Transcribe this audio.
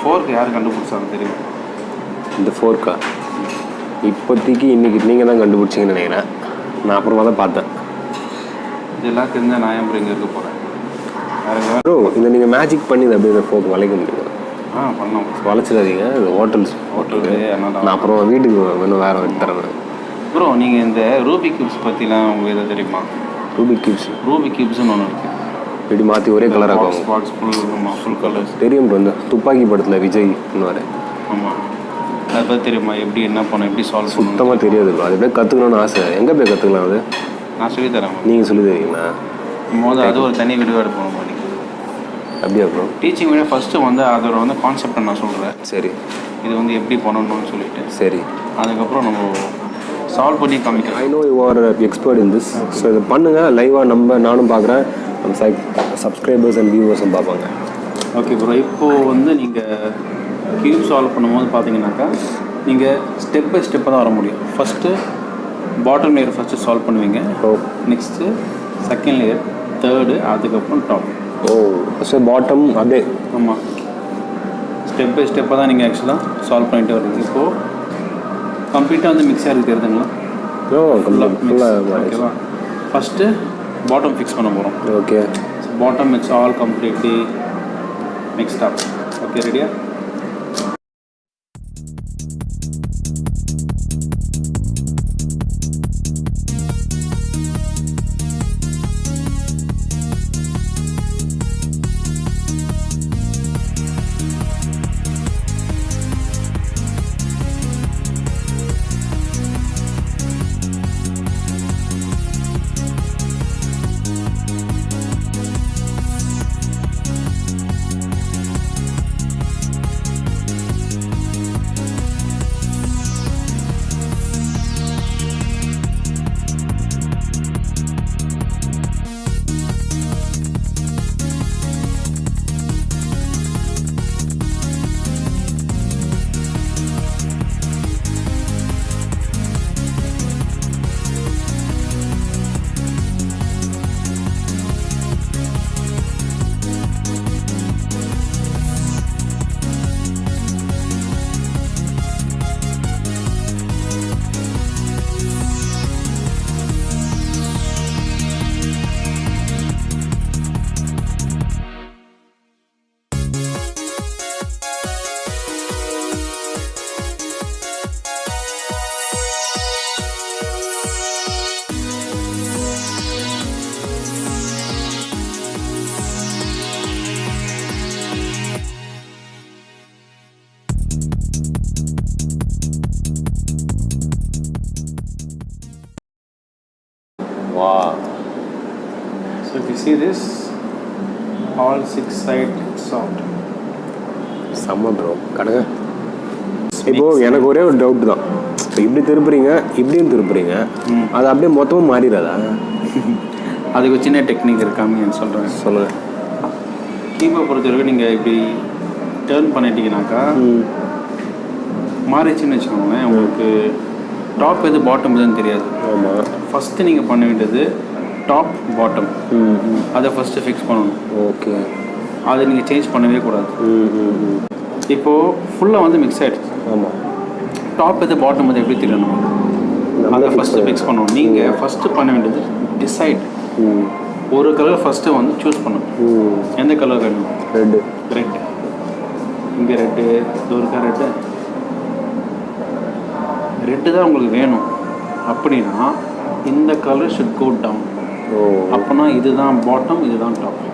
Fork யார் கண்டுபிடிச்சாங்க தெரியும்? இந்த ஃபோர்க்கா இப்போதைக்கு இன்றைக்கி நீங்கள் தான் கண்டுபிடிச்சிங்கன்னு நினைக்கிறேன். நான் அப்புறமா தான் பார்த்தேன். இதெல்லாம் தெரிஞ்சால் நான் அப்புறம் இங்கே இருக்க போகிறேன். ப்ரோ இதை நீங்கள் மேஜிக் பண்ணி அப்படியே இந்த ஃபோர்க் வளைக்க முடியும். பண்ணலாம். வளைச்சிடாதீங்க. இது ஹோட்டலுக்கு நான் அப்புறம் வீட்டுக்கு வேணும் வேறு எடுத்து தரேன். ப்ரோ நீங்கள் இந்த ரூபிக் கியூப்ஸ் பற்றிலாம் உங்களுக்கு எதாவது தெரியுமா? ரூபிக் கியூப்ஸ்னு ஒன்று இருக்குது. இப்படி மாற்றி ஒரே கலராக இருக்கும். ஸ்பாட்ஸ் ஃபுல் கலர்ஸ் தெரியும் ப்ரோ. இந்த துப்பாக்கி படத்தில் விஜய் இன்னொரு. ஆமாம், அதை பற்றி தெரியுமா? எப்படி என்ன பண்ணணும், எப்படி சால்வ் பண்ணணும்? சுத்தமாக தெரியாது ப்ரோ. அது எப்படியே கற்றுக்கணும்னு ஆசை. எங்கே போய் கற்றுக்கலாம்? அது நான் சொல்லித்தரேன். நீங்கள் சொல்லி தரீங்களா? அது ஒரு தனி வீடியோ எடுப்போம் பண்ணி. அப்படியா ப்ரோ? டீச்சிங் வீடியோ ஃபஸ்ட்டு வந்து அதோட கான்செப்டை நான் சொல்கிறேன். சரி. இது எப்படி பண்ணணும்னு சொல்லிட்டு. சரி. அதுக்கப்புறம் நம்ம சால்வ் பண்ணி காமிக்கலாம். I know you are expert in this. So இதை பண்ணுங்கள் லைவாக. நானும் பார்க்குறேன், நம்ம சப்ஸ்கிரைபர்ஸ் அண்ட் வியூவர்ஸும் பார்ப்பாங்க. Okay bro. இப்போது நீங்கள் கியூப் சால்வ் பண்ணும்போது பார்த்தீங்கன்னாக்கா நீங்கள் ஸ்டெப் பை ஸ்டெப்பாக தான் வர முடியும். First bottom layer first solve பண்ணுவீங்க. நெக்ஸ்ட்டு செகண்ட் லேயர், தேர்டு, அதுக்கப்புறம் டாப். ஸோ பாட்டம் அதே. ஆமாம், ஸ்டெப் பை ஸ்டெப்பாக தான் நீங்கள் ஆக்சுவலாக சால்வ் பண்ணிட்டு வருவீங்க. இப்போது கம்ப்ளீட்டாக மிக்ஸாக இருக்குது தெரியுதுங்களா? ஓகேவா? ஃபஸ்ட்டு பாட்டம் ஃபிக்ஸ் பண்ண போகிறோம். Okay. Bottom it's all completely mixed up. Okay, ரெடியா? Wow. So if you see this, all 6 sides soft. செம்ம ப்ரோ. கணக்கு இப்போது எனக்கு ஒரே ஒரு டவுட் தான். இப்போ இப்படி திருப்புறீங்க, இப்படியும் திருப்புறீங்க, அது அப்படியே மொத்தமும் மாறிடாதா? அதுக்கு ஒரு சின்ன டெக்னிக் இருக்காமன்னு சொல்கிறேன். சொல்லுங்கள். கீப்பை பொறுத்தவரைக்கும் நீங்கள் இப்படி டேர்ன் பண்ணிட்டீங்கன்னாக்கா மாறிச்சுன்னு வச்சுக்கோங்களேன். உங்களுக்கு டாப் எது பாட்டம் எதுன்னு தெரியாது. ஆமாம். ஃபஸ்ட்டு நீங்கள் பண்ண வேண்டியது டாப் பாட்டம், அதை ஃபஸ்ட்டு ஃபிக்ஸ் பண்ணணும். ஓகே. அதை நீங்கள் சேஞ்ச் பண்ணவே கூடாது. இப்போது ஃபுல்லாக மிக்ஸ் ஆகிடுச்சு. ஆமாம். டாப் எது பாட்டம் எது எப்படி தெரியணும், அதை ஃபஸ்ட்டு ஃபிக்ஸ் பண்ணணும். நீங்கள் ஃபஸ்ட்டு பண்ண வேண்டியது டிசைட். ஒரு கலர் ஃபஸ்ட்டு சூஸ் பண்ணணும். எந்த கலர் வேணும்? ரெட்டு. ரெட்டு. இங்கே ரெட்டு, இருக்கா ரெட்டு. ரெட்டு தான் உங்களுக்கு வேணும் அப்படின்னா இந்த கலர் ஷுட் கோ டவுன். அப்போனா இதுதான் பாட்டம், இதுதான் டாப்.